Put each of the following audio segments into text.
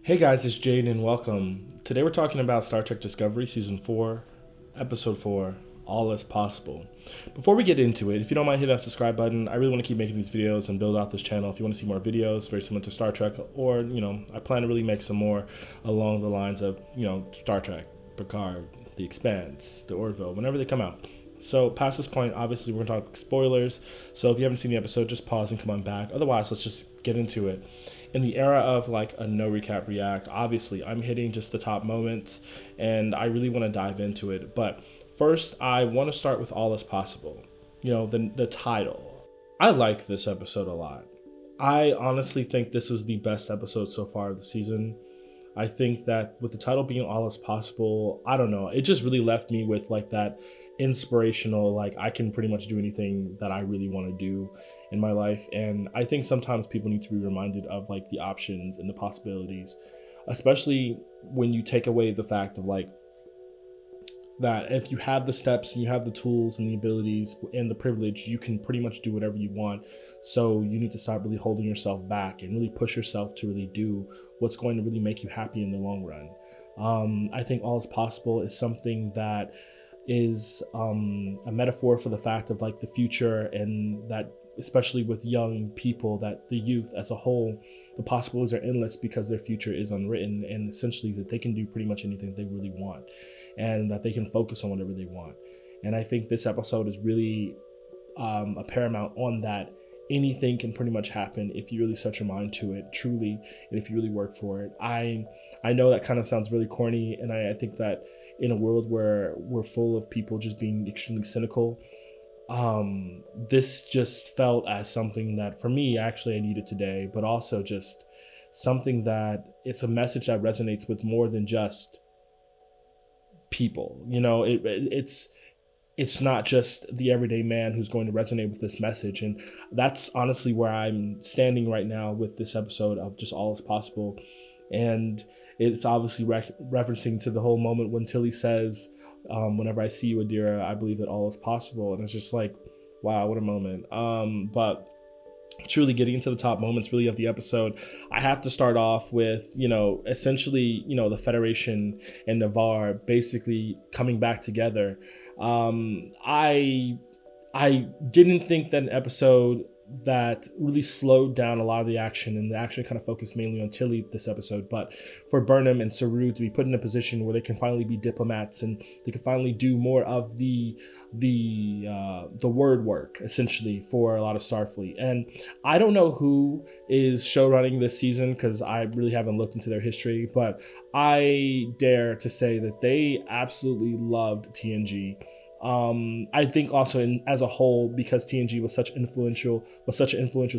Hey guys, it's Jade and welcome. Today we're talking about Star Trek Discovery Season 4, Episode 4, All Is Possible. Before we get into it, if you don't mind hitting that subscribe button, I really want to keep making these videos and build out this channel. If you want to see more videos very similar to Star Trek, or, I plan to really make some more along the lines of, Star Trek, Picard, The Expanse, The Orville, whenever they come out. So past this point, obviously we're going to talk spoilers. So if you haven't seen the episode, just pause and come on back. Otherwise, let's just get into it. In the era of like a no recap react, obviously I'm hitting just the top moments and I really want to dive into it. But first, I want to start with All Is Possible. The title. I like this episode a lot. I honestly think this was the best episode so far of the season. I think that with the title being All Is Possible, I don't know, it just really left me with like that inspirational, like I can pretty much do anything that I really want to do in my life. And I think sometimes people need to be reminded of like the options and the possibilities, especially when you take away the fact of like that if you have the steps and you have the tools and the abilities and the privilege, you can pretty much do whatever you want. So you need to stop really holding yourself back and really push yourself to really do what's going to really make you happy in the long run. I think All Is Possible is something that is a metaphor for the fact of like the future, and that especially with young people, that the youth as a whole, the possibilities are endless because their future is unwritten, and essentially that they can do pretty much anything they really want and that they can focus on whatever they want. And I think this episode is really a paramount on that. Anything can pretty much happen if you really set your mind to it, truly, and if you really work for it. I know that kind of sounds really corny, and I think that in a world where we're full of people just being extremely cynical, this just felt as something that for me actually I needed today, but also just something that it's a message that resonates with more than just people. It's not just the everyday man who's going to resonate with this message. And that's honestly where I'm standing right now with this episode of just All Is Possible. And it's obviously referencing to the whole moment when Tilly says, whenever I see you, Adira, I believe that all is possible. And it's just like, wow, what a moment. But truly getting into the top moments really of the episode, I have to start off with, essentially, the Federation and Navarre basically coming back together. I didn't think that an episode that really slowed down a lot of the action, and the action kind of focused mainly on Tilly this episode, but for Burnham and Saru to be put in a position where they can finally be diplomats and they can finally do more of the word work essentially for a lot of Starfleet. And I don't know who is show running this season because I really haven't looked into their history, but I dare to say that they absolutely loved TNG. I think also as a whole, because TNG was such an influential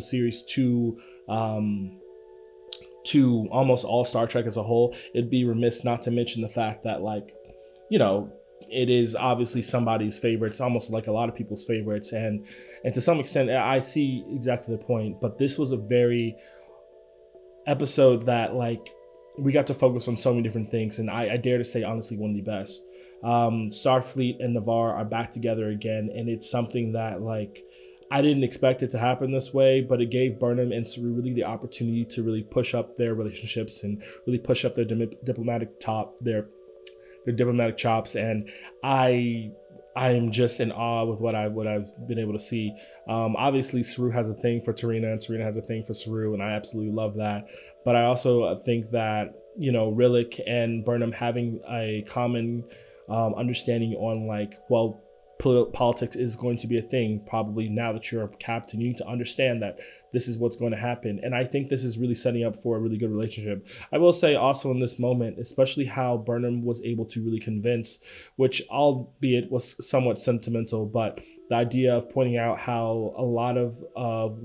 series to almost all Star Trek as a whole, it'd be remiss not to mention the fact that it is obviously somebody's favorite. It's almost like a lot of people's favorites, and to some extent I see exactly the point. But this was a very episode that we got to focus on so many different things, and I dare to say honestly one of the best. Starfleet and Navarre are back together again, and it's something that I didn't expect it to happen this way, but it gave Burnham and Saru really the opportunity to really push up their relationships and really push up their diplomatic diplomatic chops. And I am just in awe with what I've been able to see. Obviously Saru has a thing for Tarina, and Tarina has a thing for Saru, and I absolutely love that. But I also think that Rillick and Burnham having a common understanding on politics is going to be a thing probably now that you're a captain. You need to understand that this is what's going to happen, and I think this is really setting up for a really good relationship. I will say also in this moment, especially how Burnham was able to really convince, which albeit was somewhat sentimental, but the idea of pointing out how a lot of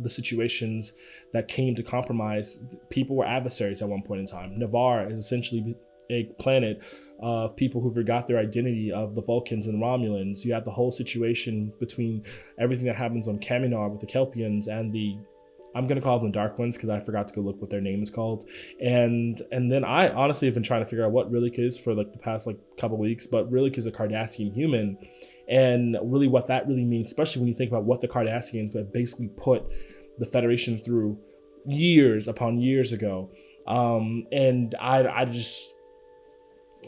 the situations that came to compromise, people were adversaries at one point in time. Navarre is essentially a planet of people who forgot their identity, of the Vulcans and Romulans. You have the whole situation between everything that happens on Kaminar with the Kelpians and I'm going to call them the Dark Ones because I forgot to go look what their name is called. And then I honestly have been trying to figure out what Rillick is for the past couple weeks, but Rillick is a Cardassian human. And really what that really means, especially when you think about what the Cardassians have basically put the Federation through years upon years ago. And I just,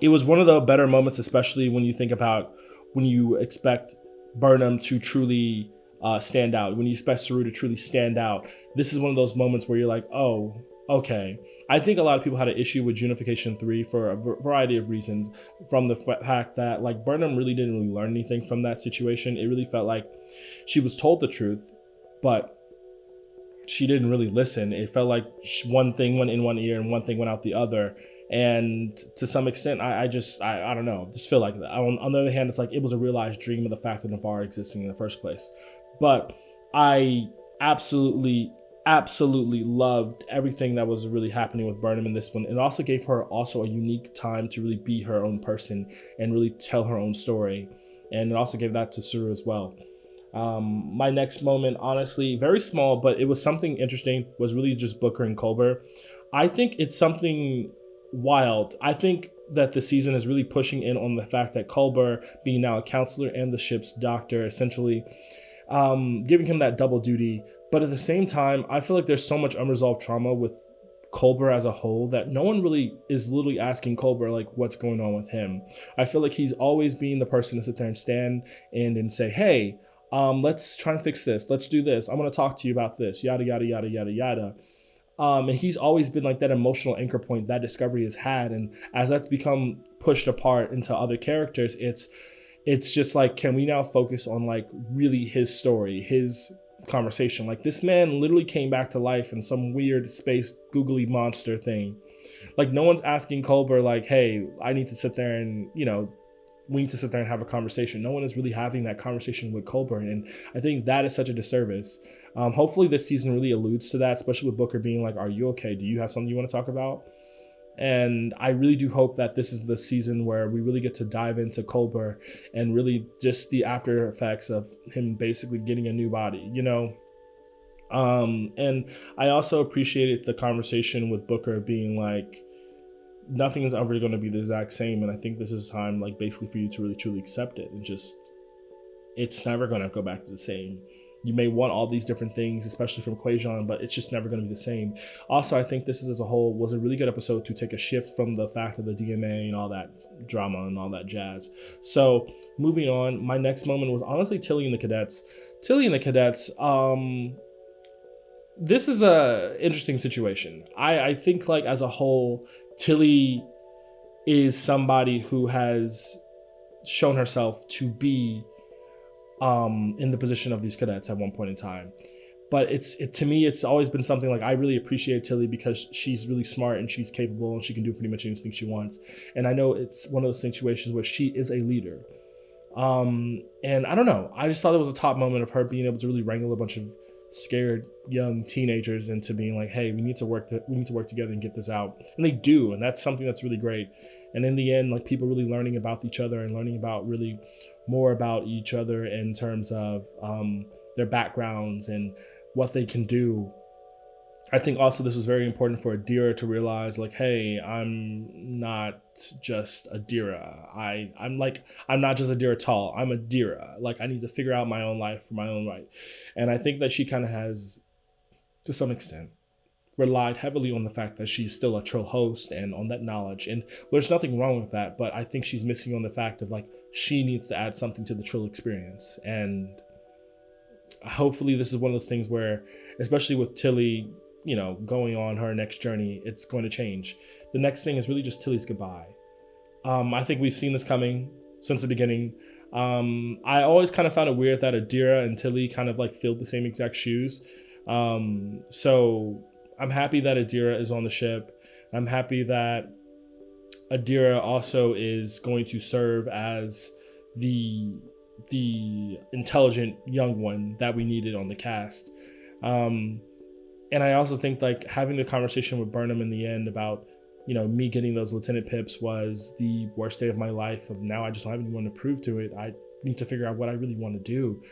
it was one of the better moments, especially when you think about when you expect Burnham to truly stand out, when you expect Saru to truly stand out. This is one of those moments where you're like, oh, okay. I think a lot of people had an issue with Unification 3 for a variety of reasons, from the fact that like Burnham really didn't really learn anything from that situation. It really felt like she was told the truth, but she didn't really listen. It felt like one thing went in one ear and one thing went out the other. And to some extent, I don't know, just feel like that. On the other hand, it's like it was a realized dream of the fact of Navarre existing in the first place. But I absolutely loved everything that was really happening with Burnham in this one. It also gave her also a unique time to really be her own person and really tell her own story. And it also gave that to Saru as well. My next moment, honestly, very small, but it was something interesting, was really just Booker and Culber. I think it's something wild. I think that the season is really pushing in on the fact that Culber, being now a counselor and the ship's doctor, essentially giving him that double duty. But at the same time, I feel like there's so much unresolved trauma with Culber as a whole that no one really is literally asking Culber like what's going on with him. I feel like he's always being the person to sit there and stand and say, hey, let's try and fix this. Let's do this. I'm going to talk to you about this. Yada, yada, yada, yada, yada. And he's always been like that emotional anchor point that Discovery has had. And as that's become pushed apart into other characters, it's just like, can we now focus on like really his story, his conversation? Like this man literally came back to life in some weird space googly monster thing. Like no one's asking Culber like, hey, I need to sit there and, we need to sit there and have a conversation. No one is really having that conversation with Culber, and I think that is such a disservice. Hopefully this season really alludes to that, especially with Booker being like, are you okay? Do you have something you want to talk about? And I really do hope that this is the season where we really get to dive into Culber and really just the after effects of him basically getting a new body, And I also appreciated the conversation with Booker being like, nothing is ever going to be the exact same, and I think this is time like basically for you to really truly accept it, and just it's never going to go back to the same. You may want all these different things, especially from Quajon, but it's just never going to be the same. Also, I think this is, as a whole, was a really good episode to take a shift from the fact of the DMA and all that drama and all that jazz. So moving on, my next moment was honestly Tilly and the cadets. This is a interesting situation. I think like as a whole, Tilly is somebody who has shown herself to be in the position of these cadets at one point in time. But to me, it's always been something like I really appreciate Tilly because she's really smart and she's capable and she can do pretty much anything she wants. And I know it's one of those situations where she is a leader. And I don't know, I just thought it was a top moment of her being able to really wrangle a bunch of scared young teenagers into being like, hey, we need to work together and get this out. And they do, and that's something that's really great. And in the end, like people really learning about each other and learning about really more about each other in terms of their backgrounds and what they can do. I think also this was very important for Adira to realize like, hey, I'm not just Adira. I'm not just Adira Tall. I'm Adira. Like I need to figure out my own life for my own right. And I think that she kind of has, to some extent, relied heavily on the fact that she's still a Trill host and on that knowledge. And there's nothing wrong with that, but I think she's missing on the fact of like, she needs to add something to the Trill experience. And hopefully this is one of those things where, especially with Tilly, going on her next journey, it's going to change. The next thing is really just Tilly's goodbye. I think we've seen this coming since the beginning. I always kind of found it weird that Adira and Tilly kind of like filled the same exact shoes. So I'm happy that Adira is on the ship. I'm happy that Adira also is going to serve as the intelligent young one that we needed on the cast. And I also think like having the conversation with Burnham in the end about, me getting those Lieutenant Pips was the worst day of my life. Of now I just don't have anyone to prove to it. I need to figure out what I really want to do.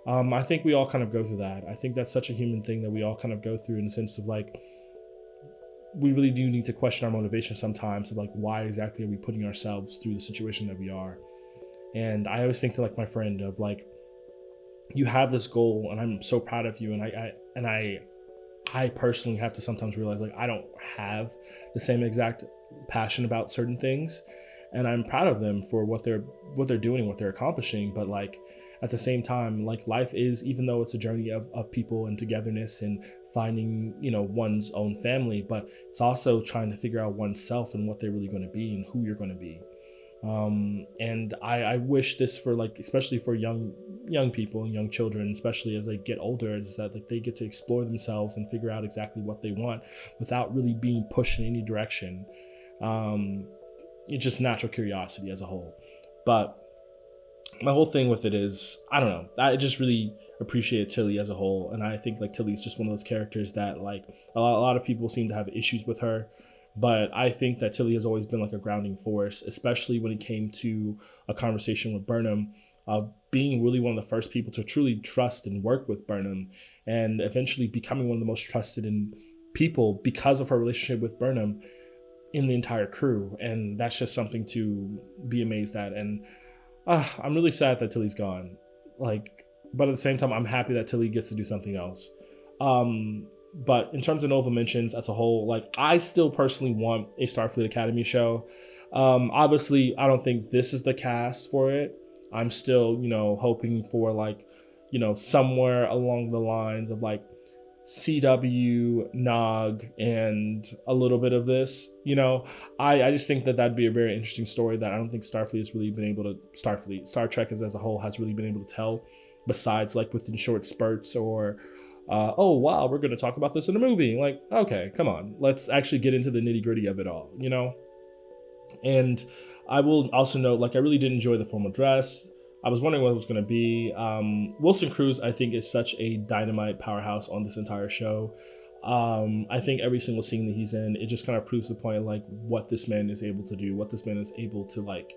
I think we all kind of go through that. I think that's such a human thing that we all kind of go through, in the sense of like, we really do need to question our motivation sometimes of like, why exactly are we putting ourselves through the situation that we are? And I always think to like my friend of like, you have this goal and I'm so proud of you. And I I personally have to sometimes realize like I don't have the same exact passion about certain things, and I'm proud of them for what they're doing, what they're accomplishing. But like at the same time, like life is, even though it's a journey of people and togetherness and finding, one's own family, but it's also trying to figure out oneself and what they're really going to be and who you're going to be. And I wish this for like, especially for young people and young children, especially as they get older, is that like they get to explore themselves and figure out exactly what they want without really being pushed in any direction. It's just natural curiosity as a whole. But my whole thing with it is, I don't know, I just really appreciate Tilly as a whole, and I think like Tilly's just one of those characters that like a lot of people seem to have issues with her, but I think that Tilly has always been like a grounding force, especially when it came to a conversation with Burnham, being really one of the first people to truly trust and work with Burnham, and eventually becoming one of the most trusted in people because of her relationship with Burnham in the entire crew. And that's just something to be amazed at. And I'm really sad that Tilly's gone. Like, but at the same time, I'm happy that Tilly gets to do something else. But in terms of Nova mentions as a whole, like I still personally want a Starfleet Academy show. Obviously, I don't think this is the cast for it. I'm still, hoping for like, somewhere along the lines of like CW, Nog, and a little bit of this. I just think that that'd be a very interesting story that I don't think Starfleet has really been able to, Star Trek as a whole has really been able to tell, besides like within short spurts or, oh wow, we're going to talk about this in a movie. Like, okay, come on, let's actually get into the nitty gritty of it all, And I will also note, like, I really did enjoy the formal dress. I was wondering what it was going to be. Wilson Cruz, I think, is such a dynamite powerhouse on this entire show. I think every single scene that he's in, it just kind of proves the point, like, what this man is able to do, what this man is able to, like,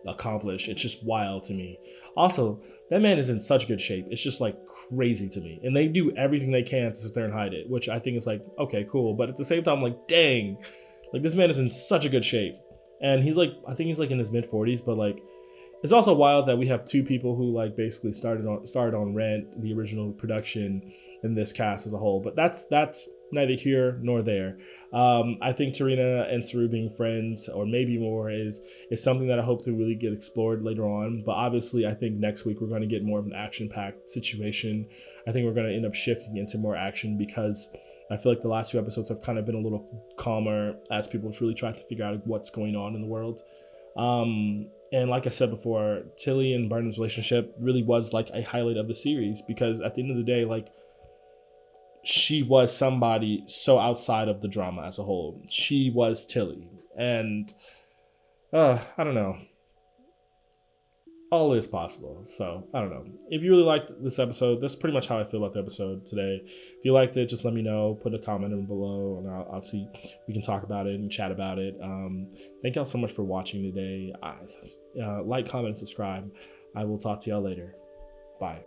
accomplish. It's just wild to me. Also, that man is in such good shape. It's just, like, crazy to me. And they do everything they can to sit there and hide it, which I think is, like, okay, cool. But at the same time, like, dang, like, this man is in such a good shape. And he's, like, I think he's, like, in his mid-40s, but, like, it's also wild that we have two people who like basically started on Rent, the original production, in this cast as a whole. But that's neither here nor there. I think Tarina and Saru being friends, or maybe more, is something that I hope to really get explored later on. But obviously, I think next week we're going to get more of an action-packed situation. I think we're going to end up shifting into more action because I feel like the last two episodes have kind of been a little calmer as people really try to figure out what's going on in the world. And like I said before, Tilly and Burnham's relationship really was like a highlight of the series, because at the end of the day, like, she was somebody so outside of the drama as a whole. She was Tilly. And I don't know. All is possible. So I don't know. If you really liked this episode, that's pretty much how I feel about the episode today. If you liked it, just let me know. Put a comment in below, and I'll see. We can talk about it and chat about it. Thank y'all so much for watching today. Like, comment, and subscribe. I will talk to y'all later. Bye.